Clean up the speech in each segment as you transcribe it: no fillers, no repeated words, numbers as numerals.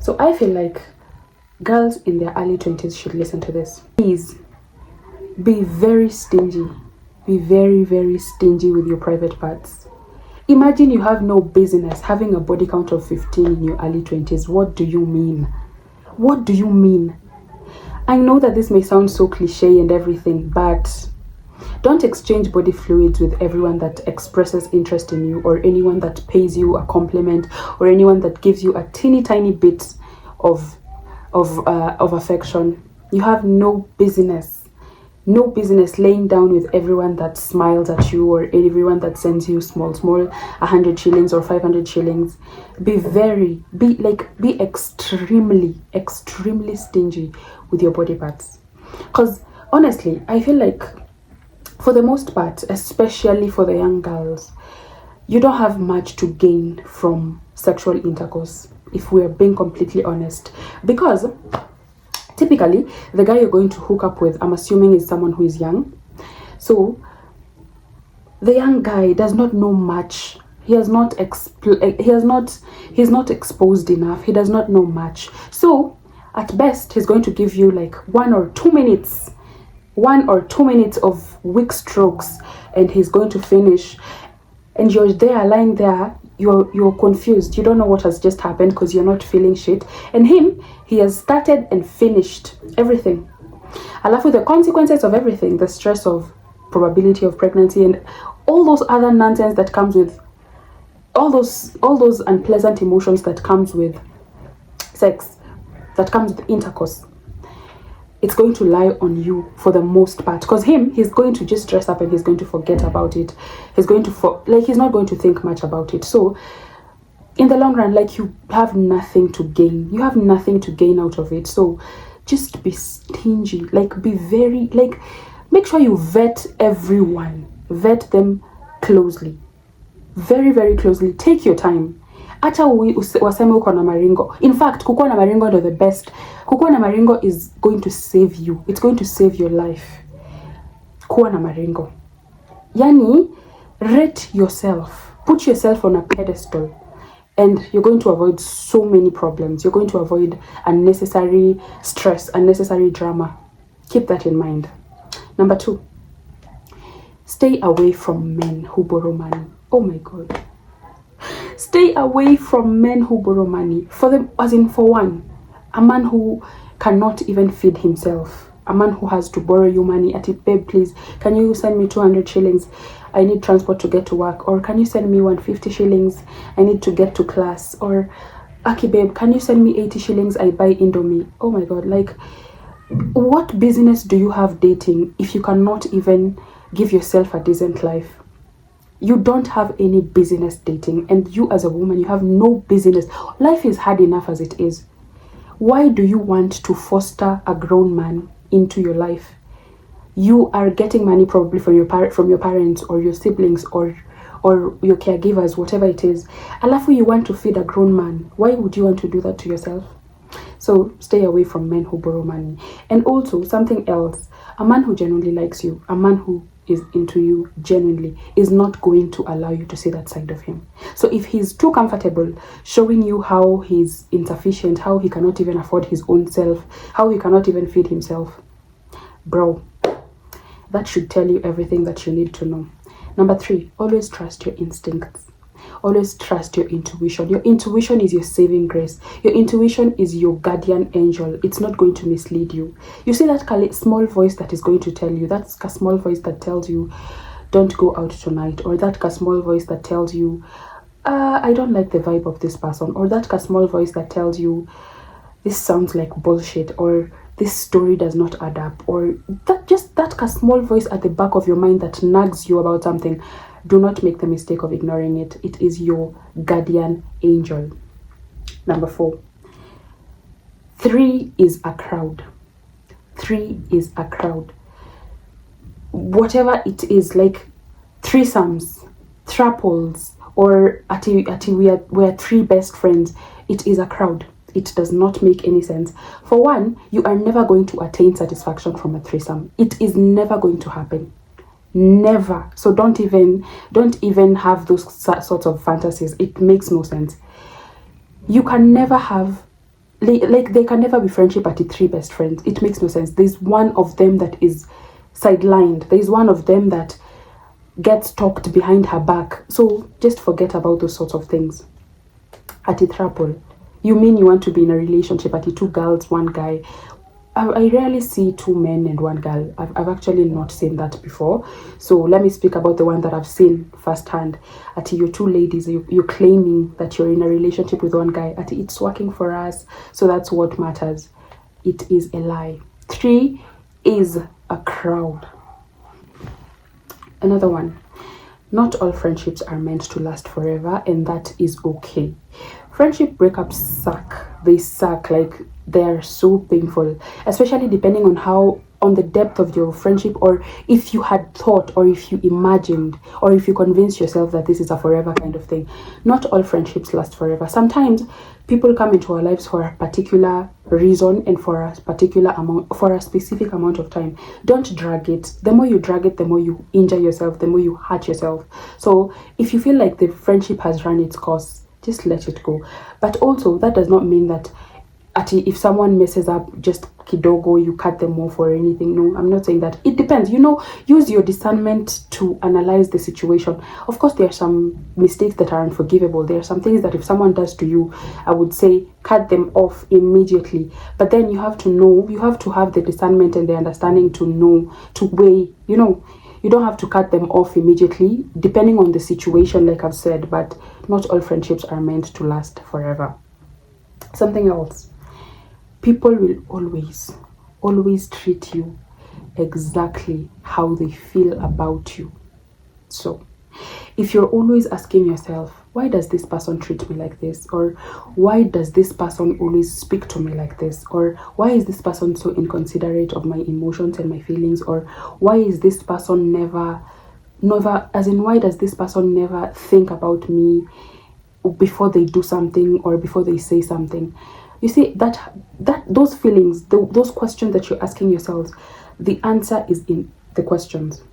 So I feel like girls in their early 20s should listen to this. Please be very stingy. Be very, very stingy with your private parts. Imagine you have no business having a body count of 15 in your early 20s. What do you mean? What do you mean? I know that this may sound so cliche and everything, but don't exchange body fluids with everyone that expresses interest in you, or anyone that pays you a compliment, or anyone that gives you a teeny tiny bit of affection. You have no business laying down with everyone that smiles at you, or everyone that sends you small 100 shillings or 500 shillings. Be extremely stingy with your body parts, because honestly I feel like for the most part, especially for the young girls, you don't have much to gain from sexual intercourse, if we're being completely honest. Because typically, the guy you're going to hook up with, I'm assuming, is someone who is young. So, the young guy does not know much. He's not exposed enough. He does not know much. So, at best, he's going to give you like 1 or 2 minutes of weak strokes, and he's going to finish, and you're there lying there, you're confused, you don't know what has just happened because you're not feeling shit. And he has started and finished everything. Alafu, the consequences of everything, the stress of probability of pregnancy and all those other nonsense that comes with all those unpleasant emotions that comes with sex, that comes with intercourse, it's going to lie on you for the most part, because he's going to just dress up and he's going to forget about it. He's going to he's not going to think much about it. So in the long run, like, you have nothing to gain. You have nothing to gain out of it. So just be stingy. Like, be very, like, make sure you vet everyone. Vet them closely. Very, very closely. Take your time. Acha waseme uko na maringo. In fact, kukuwa na maringo ndo the best. Kukuwa na maringo is going to save you. It's going to save your life. Kuwa na maringo. Yani, rate yourself. Put yourself on a pedestal. And you're going to avoid so many problems. You're going to avoid unnecessary stress, unnecessary drama. Keep that in mind. Number 2. Stay away from men who borrow money. Oh my God. Stay away from men who borrow money. For one, a man who cannot even feed himself. A man who has to borrow you money. Babe, please, can you send me 200 shillings? I need transport to get to work. Or can you send me 150 shillings? I need to get to class. Or, Aki babe, can you send me 80 shillings? I buy Indomie. Oh my God, like, what business do you have dating if you cannot even give yourself a decent life? You don't have any business dating, and you as a woman, you have no business. Life is hard enough as it is. Why do you want to foster a grown man into your life? You are getting money probably from your parents or your siblings or your caregivers, whatever it is. Alafu, you want to feed a grown man. Why would you want to do that to yourself? So stay away from men who borrow money. And also, something else, a man who genuinely likes you, a man who is into you genuinely, is not going to allow you to see that side of him. So if he's too comfortable showing you how he's insufficient, how he cannot even afford his own self, how he cannot even feed himself, bro, that should tell you everything that you need to know. Number 3, always trust your instincts. Always trust your intuition. Your intuition is your saving grace. Your intuition is your guardian angel. It's not going to mislead you. You see that small voice that is going to tell you, that's a small voice that tells you, don't go out tonight. Or that small voice that tells you, I don't like the vibe of this person. Or that small voice that tells you, this sounds like bullshit. Or this story does not add up. Or that small voice at the back of your mind that nags you about something. Do not make the mistake of ignoring it. It is your guardian angel. Number 4. 3 is a crowd. 3 is a crowd. Whatever it is, like threesomes, triples, or we are 3 best friends. It is a crowd. It does not make any sense. For one, you are never going to attain satisfaction from a threesome. It is never going to happen. Never. So don't even have those sorts of fantasies. It makes no sense. You can never have like they can never be friendship at the three best friends. It makes no sense. There's one of them that is sidelined. There's one of them that gets talked behind her back. So just forget about those sorts of things. At a throuple, you mean you want to be in a relationship at the two girls, one guy? I rarely see two men and one girl. I've actually not seen that before. So let me speak about the one that I've seen firsthand. At you two ladies, you're claiming that you're in a relationship with one guy. At it's working for us, so that's what matters. It is a lie. 3 is a crowd. Another one. Not all friendships are meant to last forever, and that is okay. Friendship breakups suck. They suck, like they're so painful, especially depending on the depth of your friendship, or if you had thought, or if you imagined, or if you convinced yourself that this is a forever kind of thing. Not all friendships last forever. Sometimes people come into our lives for a particular reason and for a specific amount of time. Don't drag it. The more you drag it, the more you injure yourself, the more you hurt yourself. So if you feel like the friendship has run its course, just let it go. But also, that does not mean that if someone messes up just kidogo, you cut them off or anything. No, I'm not saying that. It depends. Use your discernment to analyze the situation. Of course, there are some mistakes that are unforgivable. There are some things that if someone does to you, I would say cut them off immediately. But then you have to have the discernment and the understanding to know, to weigh, you don't have to cut them off immediately, depending on the situation, like I've said, but not all friendships are meant to last forever. Something else. People will always treat you exactly how they feel about you. So, if you're always asking yourself, why does this person treat me like this? Or why does this person always speak to me like this? Or why is this person so inconsiderate of my emotions and my feelings? Or why is this person why does this person never think about me before they do something or before they say something? You see, that those feelings, those questions that you're asking yourselves, the answer is in the questions.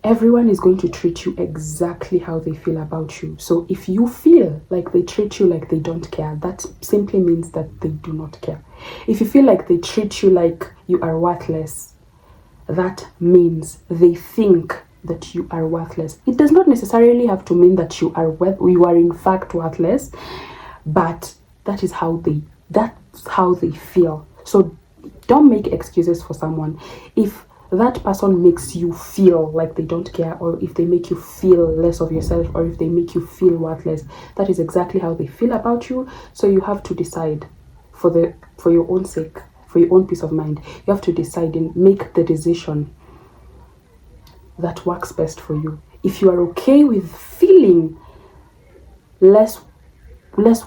Everyone is going to treat you exactly how they feel about you. So if you feel like they treat you like they don't care, that simply means that they do not care. If you feel like they treat you like you are worthless, that means they think that you are worthless. It does not necessarily have to mean that you are in fact worthless, but that's how they feel. So don't make excuses for someone. If that person makes you feel like they don't care, or if they make you feel less of yourself, or if they make you feel worthless, that is exactly how they feel about you. So you have to decide for your own sake, for your own peace of mind. You have to decide and make the decision that works best for you. If you are okay with feeling less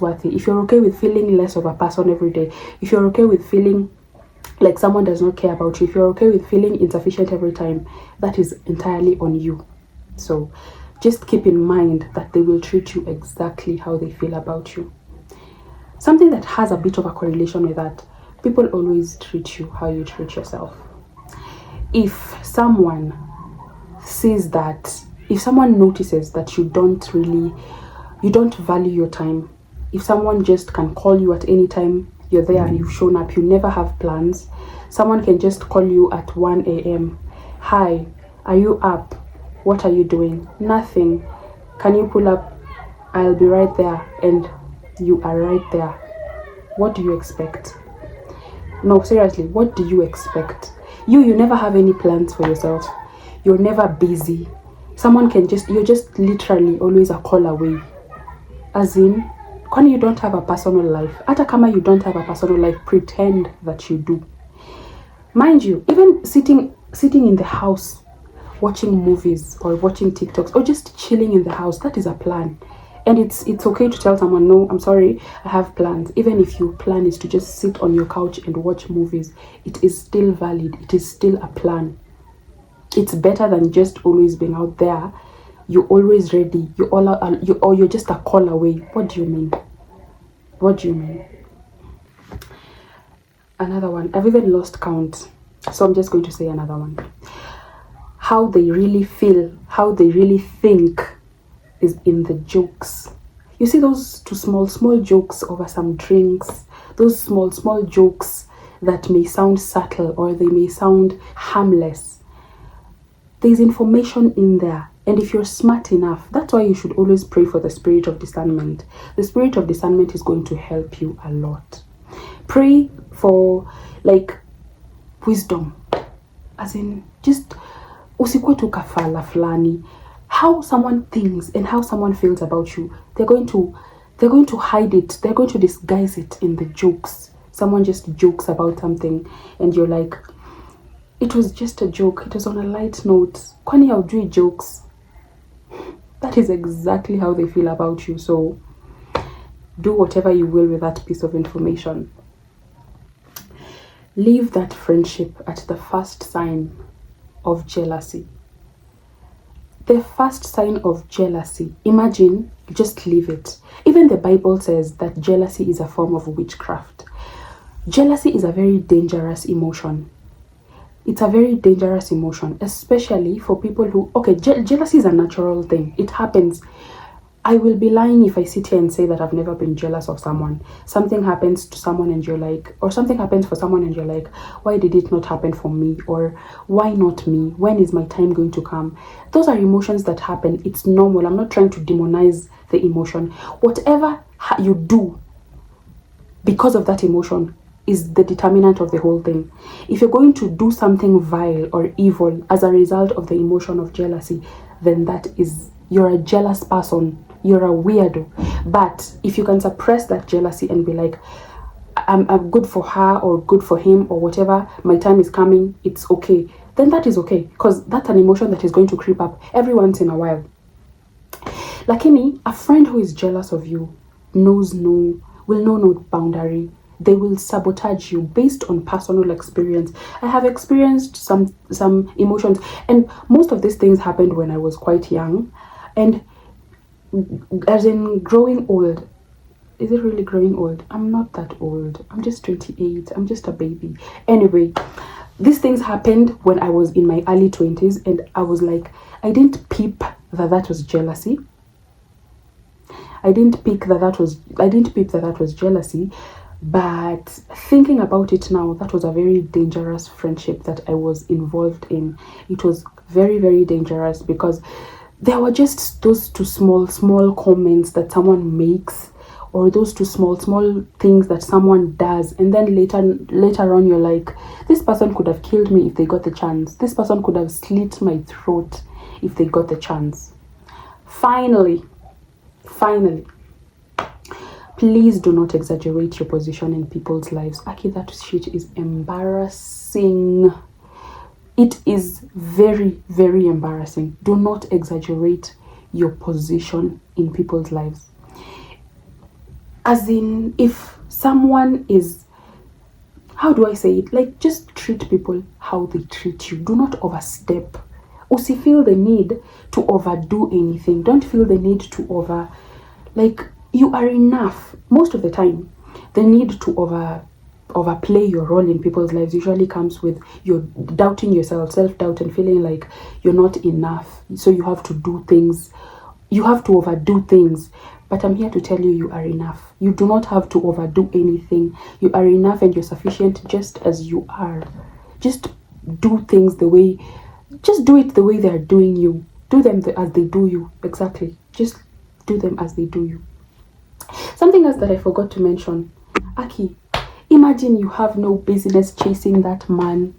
worthy, if you're okay with feeling less of a person every day, if you're okay with feeling like someone does not care about you, if you're okay with feeling insufficient every time, that is entirely on you. So just keep in mind that they will treat you exactly how they feel about you. Something that has a bit of a correlation with that, people always treat you how you treat yourself. If someone notices that you don't value your time, if someone just can call you at any time, you're there and you've shown up, you never have plans. Someone can just call you at 1 a.m. Hi, are you up? What are you doing? Nothing. Can you pull up? I'll be right there. And you are right there. What do you expect? No, seriously, what do you expect? You never have any plans for yourself. You're never busy. You're just literally always a call away. As in, when you don't have a personal life, ata kama you don't have a personal life, pretend that you do. Mind you, even sitting in the house watching movies or watching TikToks or just chilling in the house, that is a plan. And it's okay to tell someone, no, I'm sorry, I have plans. Even if your plan is to just sit on your couch and watch movies, it is still valid. It is still a plan. It's better than just always being out there. You're always ready. You're just a call away. What do you mean? What do you mean? Another one. I've even lost count. So I'm just going to say another one. How they really feel, how they really think is in the jokes You see those two small jokes over some drinks, those small jokes that may sound subtle or they may sound harmless. There's information in there. And if you're smart enough, that's why you should always pray for the spirit of discernment. The spirit of discernment is going to help you a lot. Pray for like wisdom. As in, just usikwe tu kafala fulani. How someone thinks and how someone feels about you, they're going to hide it. They're going to disguise it in the jokes. Someone just jokes about something and you're like, it was just a joke. It was on a light note. Kwani haujui jokes? That is exactly how they feel about you. So do whatever you will with that piece of information. Leave that friendship at the first sign of jealousy. The first sign of jealousy, imagine, just leave it. Even the Bible says that jealousy is a form of witchcraft. Jealousy is a very dangerous emotion. It's a very dangerous emotion, especially for people who, okay, jealousy is a natural thing. It happens. I will be lying if I sit here and say that I've never been jealous of someone. Something happens to someone and you're like, or something happens for someone and you're like, why did it not happen for me? Or why not me? When is my time going to come? Those are emotions that happen. It's normal. I'm not trying to demonize the emotion. Whatever you do because of that emotion is the determinant of the whole thing. If you're going to do something vile or evil as a result of the emotion of jealousy, then you're a jealous person. You're a weirdo. But if you can suppress that jealousy and be like, I'm good for her or good for him or whatever, my time is coming, it's okay, then that is okay, because that's an emotion that is going to creep up every once in a while. Lakini, a friend who is jealous of you will know no boundary. They will sabotage you based on personal experience. I have experienced some emotions, and most of these things happened when I was quite young. And as in growing old, is it really growing old? I'm not that old. I'm just 28. I'm just a baby. Anyway, these things happened when I was in my early 20s, and I was like, I didn't peep that was jealousy. I didn't peep that that was jealousy. But thinking about it now, that was a very dangerous friendship that I was involved in. It was very, very dangerous because there were just those two small comments that someone makes, or those two small things that someone does, and then later on you're like, this person could have killed me if they got the chance. This person could have slit my throat if they got the chance. Finally, please do not exaggerate your position in people's lives. Aki, that shit is embarrassing. It is very, very embarrassing. Do not exaggerate your position in people's lives. As in, if someone is, how do I say it? Like, just treat people how they treat you. Do not overstep. Usi feel the need to overdo anything. Don't feel the need to you are enough. Most of the time, the need to overplay your role in people's lives usually comes with you doubting yourself, self-doubt, and feeling like you're not enough. So you have to do things. You have to overdo things. But I'm here to tell you, you are enough. You do not have to overdo anything. You are enough and you're sufficient just as you are. Just do things just do it the way they are doing you. Do them as they do you. Exactly. Just do them as they do you. Something else that I forgot to mention. Aki, imagine you have no business chasing that man.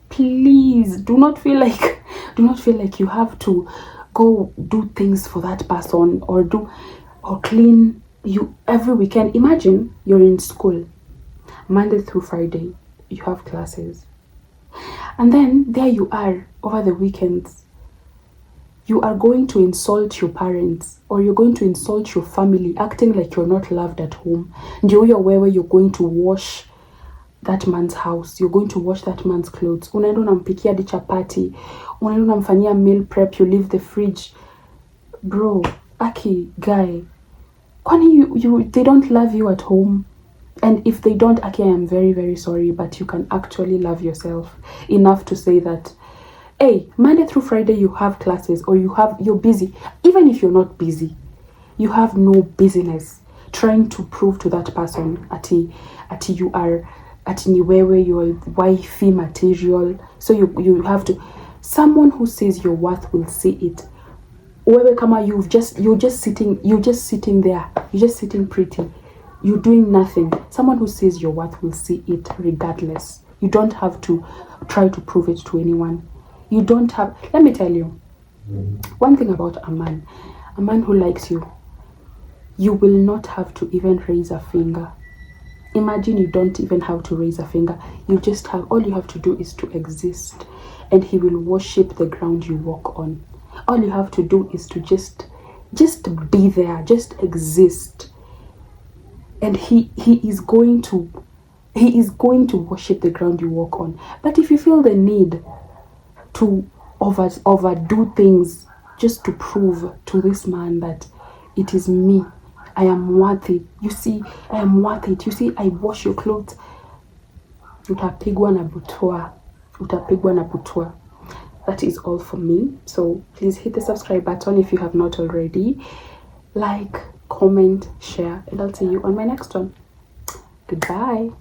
Please do not feel like you have to go do things for that person or clean you every weekend. Imagine you're in school Monday through Friday, you have classes, and then there you are over the weekends. You are going to insult your parents or you're going to insult your family, acting like you're not loved at home. Ndio where you're going to wash that man's house, you're going to wash that man's clothes. Unaenda unampikia hadi chapati, unaenda unamfanyia meal prep, you leave the fridge. Bro, Aki, guy, kwani they don't love you at home? And if they don't, Aki, I am very, very sorry, but you can actually love yourself enough to say that, hey, Monday through Friday you have classes or you're busy. Even if you're not busy, You have no business trying to prove to that person ati you are ati ni wewe, you are wifey material. So you have to, someone who says your worth will see it. Wewe kama you're just sitting there, you're just sitting pretty, you're doing nothing. Someone who says your worth will see it regardless. You don't have to try to prove it to anyone. You don't have, let me tell you one thing about a man who likes you. You will not have to even raise a finger. Imagine you don't even have to raise a finger. You just have, all you have to do is to exist, and he will worship the ground you walk on. All you have to do is to just be there, just exist, and he is going to worship the ground you walk on. But if you feel the need to overdo things just to prove to this man that it is me, I am worth it. You see, I am worth it. You see, I wash your clothes. Utapigwa na butwa. That is all for me. So please hit the subscribe button if you have not already. Like, comment, share, and I'll see you on my next one. Goodbye.